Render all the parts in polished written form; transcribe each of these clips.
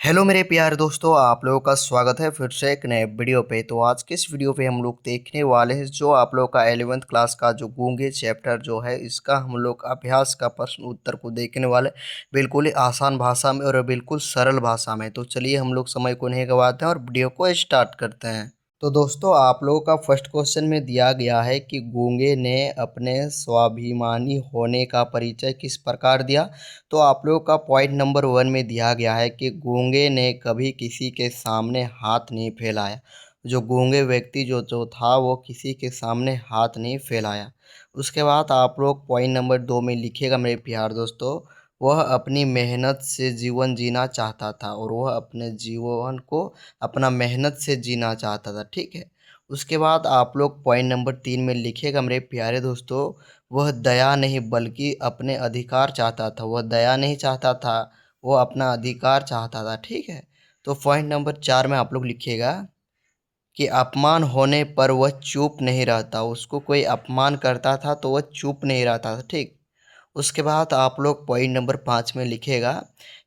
Hello मेरे प्यारे दोस्तों, आप लोगों का स्वागत है फिर से एक नए वीडियो पे। तो आज के इस वीडियो पे हम लोग देखने वाले हैं जो आप लोगों का 11वीं क्लास का जो गूंगे चैप्टर जो है इसका हम लोग अभ्यास का प्रश्न उत्तर को देखने वाले बिल्कुल ही आसान भाषा में और बिल्कुल सरल भाषा में। तो चलिए हम लोग समय को नहीं गवाते हैं और वीडियो को स्टार्ट करते हैं। तो दोस्तों, आप लोगों का फर्स्ट क्वेश्चन में दिया गया है कि गूंगे ने अपने स्वाभिमानी होने का परिचय किस प्रकार दिया। तो आप लोगों का पॉइंट नंबर 1 में दिया गया है कि गूंगे ने कभी किसी के सामने हाथ नहीं फैलाया। जो गूंगे व्यक्ति जो जो था वो किसी के सामने हाथ नहीं फैलाया। उसके बाद आप लोग पॉइंट नंबर 2 में लिखिएगा मेरे प्यार दोस्तों, वह अपनी मेहनत से जीवन जीना चाहता था और वह अपने जीवन को अपना मेहनत से जीना चाहता था। ठीक है। उसके बाद आप लोग पॉइंट नंबर 3 में लिखिएगा मेरे प्यारे दोस्तों, वह दया नहीं बल्कि अपने अधिकार चाहता था। वह दया नहीं चाहता था, वो अपना अधिकार चाहता था। ठीक है। तो पॉइंट नंबर 4 में आप लोग लिखिएगा कि अपमान होने पर वह चुप नहीं रहता। उसको कोई अपमान करता था तो वह चुप नहीं रहता था। ठीक। उसके बाद आप लोग पॉइंट नंबर 5 में लिखेगा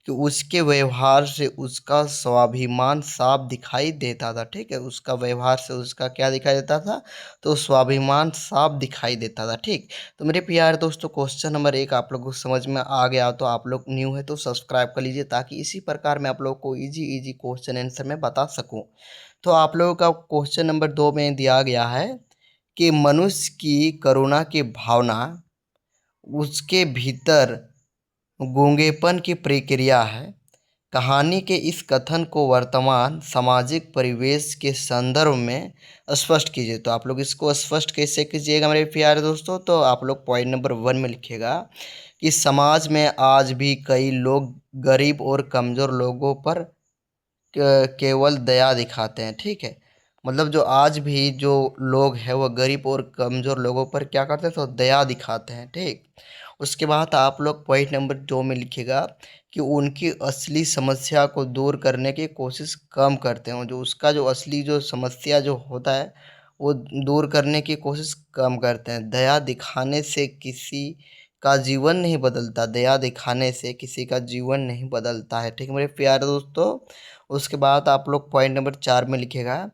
कि उसके व्यवहार से उसका स्वाभिमान साफ दिखाई देता था। ठीक है। उसका व्यवहार से उसका क्या दिखाई देता था, तो स्वाभिमान साफ दिखाई देता था। ठीक। तो मेरे प्यारे दोस्तों, क्वेश्चन नंबर 1 आप लोग को समझ में आ गया। तो आप लोग न्यू है तो सब्सक्राइब कर लीजिए ताकि इसी प्रकार मैं आप लोग को इजी इजी क्वेश्चन आंसर में बता सकूँ। तो आप लोगों का क्वेश्चन नंबर 2 में दिया गया है कि मनुष्य की करुणा की भावना उसके भीतर गूंगेपन की प्रक्रिया है। कहानी के इस कथन को वर्तमान सामाजिक परिवेश के संदर्भ में स्पष्ट कीजिए। तो आप लोग इसको स्पष्ट कैसे कीजिएगा मेरे प्यारे दोस्तों, तो आप लोग पॉइंट नंबर 1 में लिखिएगा कि समाज में आज भी कई लोग गरीब और कमज़ोर लोगों पर केवल दया दिखाते हैं। ठीक है। मतलब जो आज भी जो लोग हैं वो गरीब और कमज़ोर लोगों पर क्या करते हैं, तो दया दिखाते हैं। ठीक। उसके बाद आप लोग पॉइंट नंबर 2 में लिखिएगा कि उनकी असली समस्या को दूर करने की कोशिश कम करते हैं। जो उसका जो असली जो समस्या जो होता है वो दूर करने की कोशिश कम करते हैं। दया दिखाने से किसी का जीवन नहीं बदलता। दया दिखाने से किसी का जीवन नहीं बदलता है। ठीक है मेरे प्यारे दोस्तों। उसके बाद आप लोग पॉइंट नंबर 4 में लिखेगा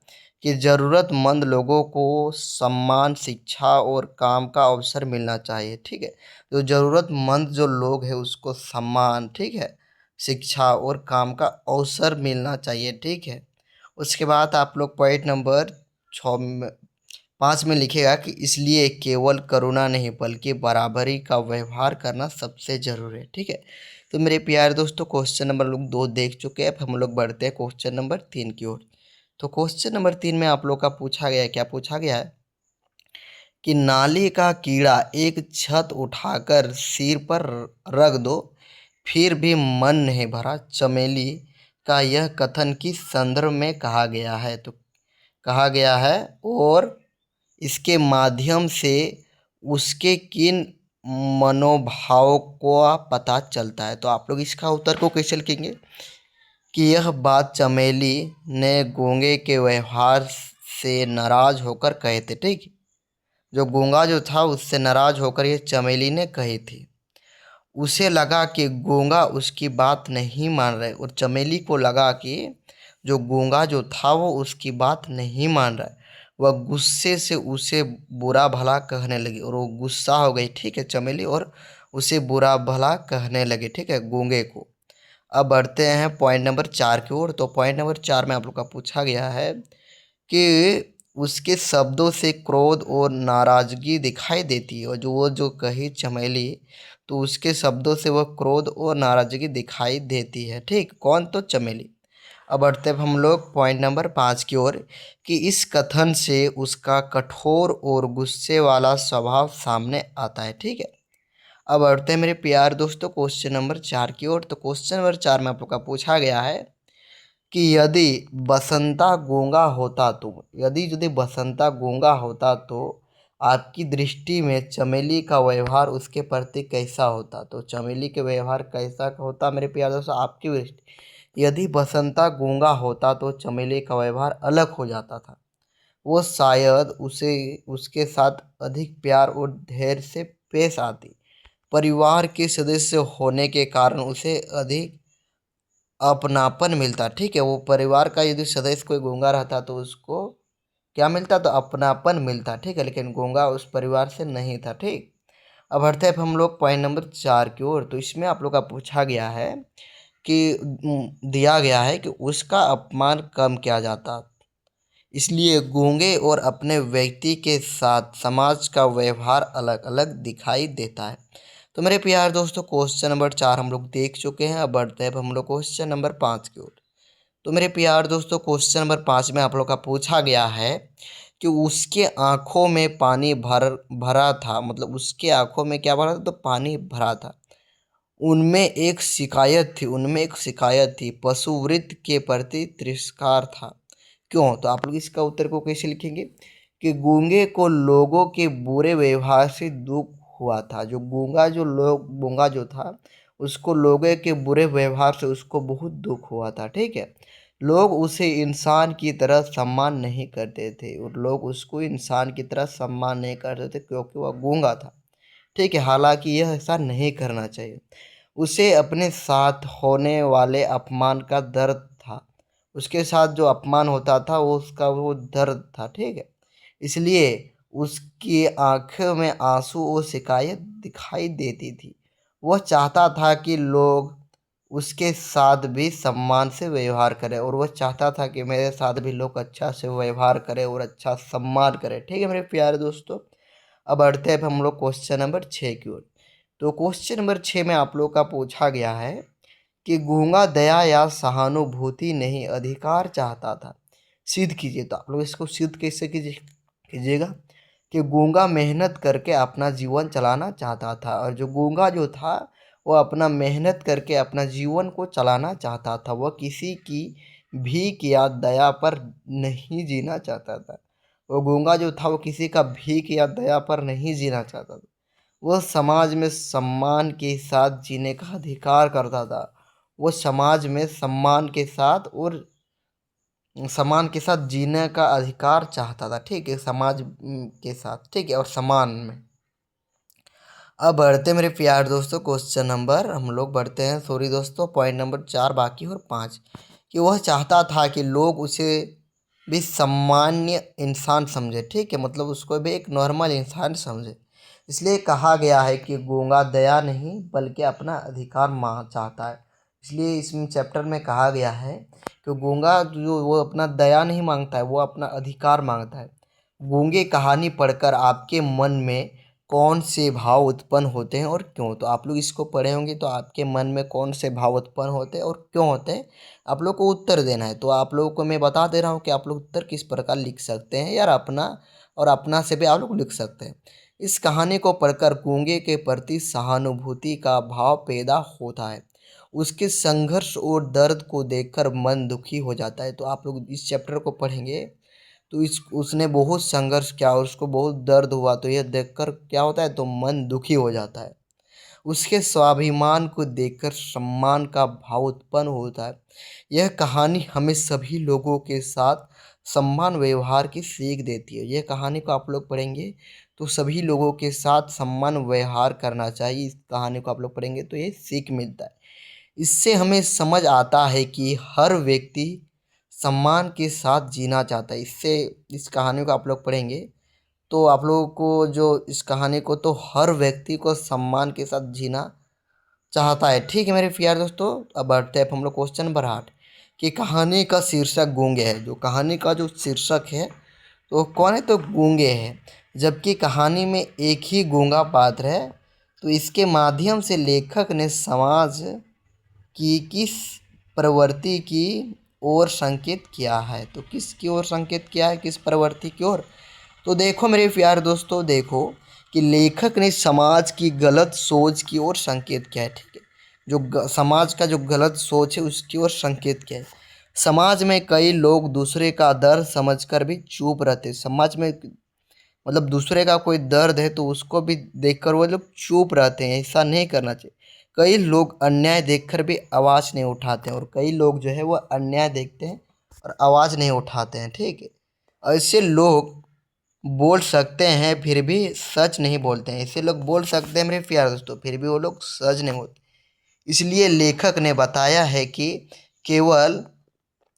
कि ज़रूरतमंद लोगों को सम्मान, शिक्षा और काम का अवसर मिलना चाहिए। ठीक है। जो ज़रूरतमंद जो लोग हैं उसको सम्मान, ठीक है, शिक्षा और काम का अवसर मिलना चाहिए। ठीक है। उसके बाद आप लोग पॉइंट नंबर 6 में 5 में लिखेगा कि इसलिए केवल करुणा नहीं बल्कि बराबरी का व्यवहार करना सबसे ज़रूरी है। ठीक है। तो मेरे प्यारे दोस्तों, क्वेश्चन नंबर लोग 2 देख चुके हैं। अब हम लोग बढ़ते हैं क्वेश्चन नंबर 3 की ओर। तो क्वेश्चन नंबर 3 में आप लोग का पूछा गया है, क्या पूछा गया है कि नाली का कीड़ा एक छत उठाकर सिर पर रख दो फिर भी मन नहीं भरा। चमेली का यह कथन किस संदर्भ में कहा गया है। तो कहा गया है और इसके माध्यम से उसके किन मनोभाव को पता चलता है। तो आप लोग इसका उत्तर को कैसे लिखेंगे कि यह बात चमेली ने गूंगे के व्यवहार से नाराज होकर कहे थे। ठीक। जो गूंगा जो था उससे नाराज होकर ये चमेली ने कही थी। उसे लगा कि गूंगा उसकी बात नहीं मान रहे और चमेली को लगा कि जो गूंगा जो था वो उसकी बात नहीं मान रहा है। वह गुस्से से उसे बुरा भला कहने लगी और वो गुस्सा हो गई। ठीक है चमेली, और उसे बुरा भला कहने लगी। ठीक है गूंगे को। अब बढ़ते हैं पॉइंट नंबर 4 की ओर। तो पॉइंट नंबर 4 में आप लोग का पूछा गया है कि उसके शब्दों से क्रोध और नाराज़गी दिखाई देती है। और जो वो जो कही चमेली, तो उसके शब्दों से वह क्रोध और नाराज़गी दिखाई देती है। ठीक। कौन, तो चमेली। अब बढ़ते हैं हम लोग पॉइंट नंबर 5 की ओर कि इस कथन से उसका कठोर और गुस्से वाला स्वभाव सामने आता है। ठीक है। अब बढ़ते हैं मेरे प्यार दोस्तों क्वेश्चन नंबर 4 की ओर। तो क्वेश्चन नंबर 4 में आप लोग का पूछा गया है कि यदि बसंता गूंगा होता तो, यदि बसंता गूंगा होता तो आपकी दृष्टि में चमेली का व्यवहार उसके प्रति कैसा होता। तो चमेली के व्यवहार कैसा होता मेरे प्यार दोस्तों आपकी दृष्टि। यदि बसंता गूंगा होता तो चमेली का व्यवहार अलग हो जाता था। वो शायद उसे उसके साथ अधिक प्यार और धैर्य से पेश आती। परिवार के सदस्य होने के कारण उसे अधिक अपनापन मिलता। ठीक है, वो परिवार का यदि सदस्य कोई गूंगा रहता तो उसको क्या मिलता, तो अपनापन मिलता। ठीक है, लेकिन गूंगा उस परिवार से नहीं था। ठीक, अब बढ़ते हैं हम लोग पॉइंट नंबर 4 की ओर। तो इसमें आप लोग का पूछा गया है कि दिया गया है कि उसका अपमान कम किया जाता, इसलिए गूंगे और अपने व्यक्ति के साथ समाज का व्यवहार अलग अलग दिखाई देता है। तो मेरे प्यारे दोस्तों, क्वेश्चन नंबर 4 हम लोग देख चुके हैं। अब बढ़ते हैं हम लोग क्वेश्चन नंबर 5 की ओर। तो मेरे प्यारे दोस्तों, क्वेश्चन नंबर 5 में आप लोग का पूछा गया है कि उसके आंखों में पानी भरा था, मतलब उसके आंखों में क्या भरा था, तो पानी भरा था। उनमें एक शिकायत थी, पशुवृत्ति के प्रति तिरस्कार था। क्यों, तो आप लोग इसका उत्तर को कैसे लिखेंगे कि गूंगे को लोगों के बुरे व्यवहार से दुख हुआ था। गूंगा जो था, उसको लोगों के बुरे व्यवहार से उसको बहुत दुख हुआ था। ठीक है, लोग उसे इंसान की तरह सम्मान नहीं करते थे, और लोग उसको इंसान की तरह सम्मान नहीं करते थे क्योंकि वह गूंगा था। ठीक है, हालांकि यह ऐसा नहीं करना चाहिए। उसे अपने साथ होने वाले अपमान का दर्द था। उसके साथ जो अपमान होता था वो उसका वो दर्द था। ठीक है, इसलिए उसकी आंखों में आंसू और शिकायत दिखाई देती थी। वह चाहता था कि लोग उसके साथ भी सम्मान से व्यवहार करें, और वह चाहता था कि मेरे साथ भी लोग अच्छा से व्यवहार करें और अच्छा सम्मान करें। ठीक है मेरे प्यारे दोस्तों, अब बढ़ते हैं हम लोग क्वेश्चन नंबर 6 की ओर। तो क्वेश्चन नंबर 6 में आप लोग का पूछा गया है कि गूंगा दया या सहानुभूति नहीं, अधिकार चाहता था। सिद्ध कीजिए। तो आप लोग इसको सिद्ध कैसे कीजिएगा कि गूंगा मेहनत करके अपना जीवन चलाना चाहता था, और जो गूंगा जो था वो अपना मेहनत करके अपना जीवन को चलाना चाहता था। वह किसी की भीख या दया पर नहीं जीना चाहता था। वो गूंगा जो था वो किसी का भीख या दया पर नहीं जीना चाहता था। वह समाज में सम्मान के साथ जीने का अधिकार करता था। वो समाज में सम्मान के साथ जीने का अधिकार चाहता था। ठीक है, समाज के साथ, ठीक है, और सम्मान में। अब बढ़ते मेरे प्यार दोस्तों क्वेश्चन नंबर हम लोग बढ़ते हैं, सॉरी दोस्तों, पॉइंट नंबर 4 बाकी और 5, कि वह चाहता था कि लोग उसे भी सामान्य इंसान समझे। ठीक है, मतलब उसको भी एक नॉर्मल इंसान समझे। इसलिए कहा गया है कि गूंगा दया नहीं बल्कि अपना अधिकार मांग चाहता है। इसलिए इस चैप्टर में कहा गया है कि गूंगा जो वो अपना दया नहीं मांगता है, वो अपना अधिकार मांगता है। गूंगे कहानी पढ़कर आपके मन में कौन से भाव उत्पन्न होते हैं और क्यों। तो आप लोग इसको पढ़े होंगे, तो आपके मन में कौन से भाव उत्पन्न होते हैं और क्यों होते हैं, आप लोग को उत्तर देना है। तो आप लोगों को मैं बता दे रहा हूँ कि आप लोग उत्तर किस प्रकार लिख सकते हैं यार, अपना से भी आप लोग लिख सकते हैं। इस कहानी को पढ़कर गूंगे के प्रति सहानुभूति का भाव पैदा होता है। उसके संघर्ष और दर्द को देखकर मन दुखी हो जाता है। तो आप लोग इस चैप्टर को पढ़ेंगे तो इस उसने बहुत संघर्ष किया और उसको बहुत दर्द हुआ, तो यह देखकर क्या होता है, तो मन दुखी हो जाता है। उसके स्वाभिमान को देखकर सम्मान का भाव उत्पन्न होता है। यह कहानी हमें सभी लोगों के साथ सम्मान व्यवहार की सीख देती है। यह कहानी को आप लोग पढ़ेंगे तो सभी लोगों के साथ सम्मान व्यवहार करना चाहिए। इस कहानी को आप लोग पढ़ेंगे तो ये सीख मिलता है। इससे हमें समझ आता है कि हर व्यक्ति सम्मान के साथ जीना चाहता है। इससे इस कहानी को आप लोग पढ़ेंगे तो आप लोगों को जो इस कहानी को, तो हर व्यक्ति को सम्मान के साथ जीना चाहता है। ठीक है मेरे प्यारे दोस्तों, अब बढ़ते हैं हम लोग क्वेश्चन नंबर 8, कि कहानी का शीर्षक गूंगे है। जो कहानी का जो शीर्षक है तो कौन है, तो गूंगे है। जबकि कहानी में एक ही गूंगा पात्र है, तो इसके माध्यम से लेखक ने समाज की किस प्रवृत्ति की ओर संकेत किया है। तो किसकी ओर संकेत किया है, किस प्रवृत्ति की ओर। तो देखो मेरे प्यारे दोस्तों, देखो कि लेखक ने समाज की गलत सोच की ओर संकेत किया है। ठीक है, समाज का जो गलत सोच है उसकी ओर संकेत किया है। समाज में कई लोग दूसरे का दर्द समझकर भी चुप रहते। समाज में मतलब दूसरे का कोई दर्द है तो उसको भी देखकर वो लोग चुप रहते हैं, ऐसा नहीं करना चाहिए। कई लोग अन्याय देखकर भी आवाज़ नहीं उठाते हैं, और कई लोग जो है वो अन्याय देखते हैं और आवाज़ नहीं उठाते हैं। ठीक है, ऐसे लोग बोल सकते हैं फिर भी सच नहीं बोलते हैं। ऐसे लोग बोल सकते हैं मेरे प्यारे दोस्तों, फिर भी वो लोग सच नहीं बोलते। इसलिए लेखक ने बताया है कि केवल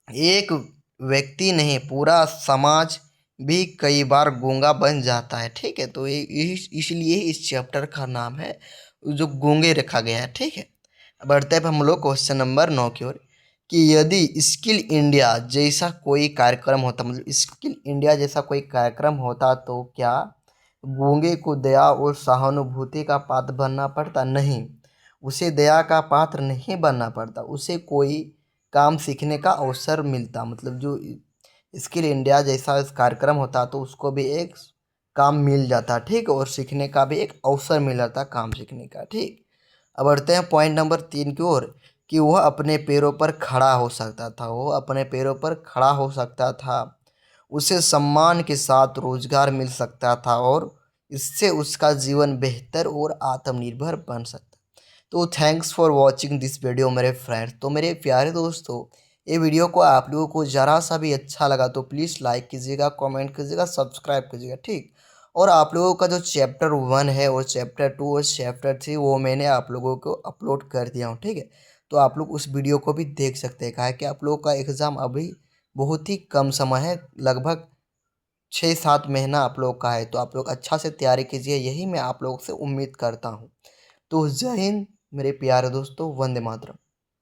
एक व्यक्ति नहीं, पूरा समाज भी कई बार गूंगा बन जाता है। ठीक है, तो इसलिए इस चैप्टर का नाम है जो गूंगे रखा गया है। ठीक है, अब बढ़ते हैं हम लोग क्वेश्चन नंबर 9 की ओर कि यदि स्किल इंडिया जैसा कोई कार्यक्रम होता, मतलब स्किल इंडिया जैसा कोई कार्यक्रम होता, तो क्या गूंगे को दया और सहानुभूति का पात्र बनना पड़ता? नहीं, उसे दया का पात्र नहीं बनना पड़ता, उसे कोई काम सीखने का अवसर मिलता। मतलब जो स्किल इंडिया जैसा कार्यक्रम होता तो उसको भी एक काम मिल जाता। ठीक, और सीखने का भी एक अवसर मिल जाता, काम सीखने का। ठीक, अब बढ़ते हैं पॉइंट नंबर 3 की ओर कि वह अपने पैरों पर खड़ा हो सकता था। वो अपने पैरों पर खड़ा हो सकता था, उसे सम्मान के साथ रोजगार मिल सकता था और इससे उसका जीवन बेहतर और आत्मनिर्भर बन सकता। तो thanks for watching this video मेरे फ्रेंड्स। तो मेरे प्यारे दोस्तों, ये वीडियो को आप लोगों को ज़रा सा भी अच्छा लगा तो प्लीज़ लाइक कीजिएगा, कमेंट कीजिएगा, सब्सक्राइब कीजिएगा। ठीक, और आप लोगों का जो चैप्टर 1 है और चैप्टर 2 और चैप्टर 3 वो मैंने आप लोगों को अपलोड कर दिया हूँ। ठीक है, तो आप लोग उस वीडियो को भी देख सकते हैं। कहा है कि आप लोगों का एग्ज़ाम अभी बहुत ही कम समय है, लगभग 6-7 महीना आप लोग का है। तो आप लोग अच्छा से तैयारी कीजिए, यही मैं आप लोगों से उम्मीद करता हूँ। तो जय हिंद मेरे प्यारे दोस्तों, वंदे मातरम।